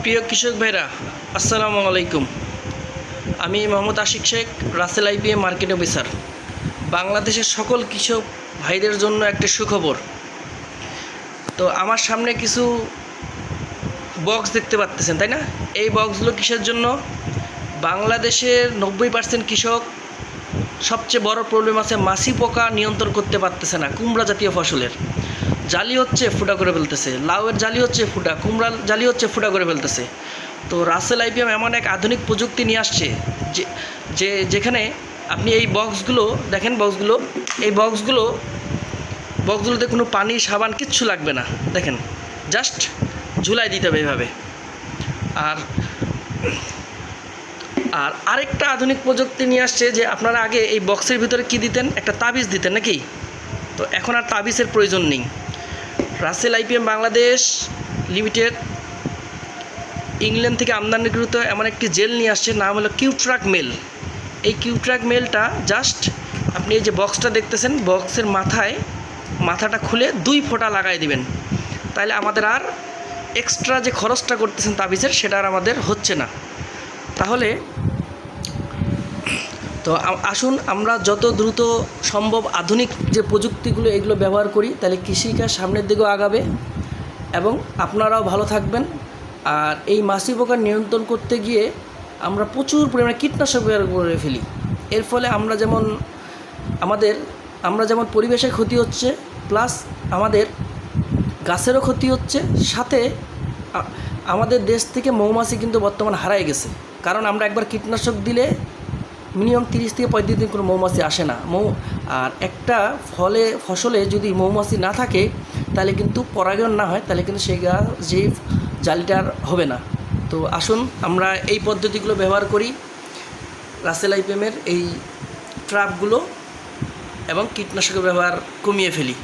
প্রিয় কৃষক ভাইরা, আসসালামু আলাইকুম। আমি Mohammad Ashik Sheikh, Russell IPM market officer. বাংলাদেশের সকল কৃষক ভাইদের জন্য একটা সুখবর। তো আমার সামনে কিছু বক্স দেখতে পাচ্ছেন, তাই না? এই বক্সগুলো কিসের জন্য? বাংলাদেশের 90% কৃষক সবচেয়ে বড় প্রবলেম আছে, মাছি পোকা নিয়ন্ত্রণ করতে পারতেছে না। কুমড়া জাতীয় ফসলের জালি হচ্ছে, ফুটা করে ফেলতেছে। লাউয়ের জালি হচ্ছে ফুটা, কুমড়ার জালি হচ্ছে ফুটা করে ফেলতেছে। তো রাসেল আইপিএম এমন এক আধুনিক প্রযুক্তি নিয়ে আসছে যেখানে আপনি এই বক্সগুলো দেখেন, এই বক্সগুলোতে কোনো পানি, সাবান কিচ্ছু লাগবে না। দেখেন, জাস্ট ঝুলাই দিতে হবে এইভাবে। আর আরেকটা আধুনিক প্রযুক্তি নিয়ে আসছে যে আপনারা আগে এই বক্সের ভিতরে কি দিতেন? একটা তাবিজ দিতেন নাকি? তো এখন আর তাবিজের প্রয়োজন নেই। Russell IPM Bangladesh limited England থেকে আমদানিকৃত এমন একটি জেল নিয়ে আসছে, নাম হলো কিউট্রাক মেল। এই কিউট্রাক মেলটা জাস্ট আপনি এই যে বক্সটা দেখতেছেন, বক্সের মাথাটা খুলে 2 ফোঁটা লাগাই দিবেন। তাহলে আমাদের আর এক্সট্রা যে খরচটা করতেছেন তাবিজের, সেটা আর আমাদের হচ্ছে না। তাহলে তো আসুন আমরা যত দ্রুত সম্ভব আধুনিক যে প্রযুক্তিগুলো এগুলো ব্যবহার করি, তাহলে কৃষিকাজ সামনের দিকেও আগাবে এবং আপনারাও ভালো থাকবেন। আর এই মাছি পোকা নিয়ন্ত্রণ করতে গিয়ে আমরা প্রচুর পরিমাণে কীটনাশক ব্যবহার করে ফেলি। এর ফলে আমরা যেমন পরিবেশের ক্ষতি হচ্ছে, প্লাস আমাদের গাছেরও ক্ষতি হচ্ছে, সাথে আমাদের দেশ থেকে মৌমাছি কিন্তু বর্তমান হারাই গেছে। কারণ আমরা একবার কীটনাশক দিলে মিনিমাম 30 থেকে 35 দিন কোনো মৌমাছি আসে না। আর একটা ফসলে যদি মৌমাছি না থাকে, তাহলে কিন্তু পরাগায়ন না হয়, তাহলে কিন্তু যেই জালিটার হবে না। তো আসুন আমরা এই পদ্ধতিগুলো ব্যবহার করি, রাসেল আইপিএমের এই ট্র্যাপগুলো, এবং কীটনাশকের ব্যবহার কমিয়ে ফেলি।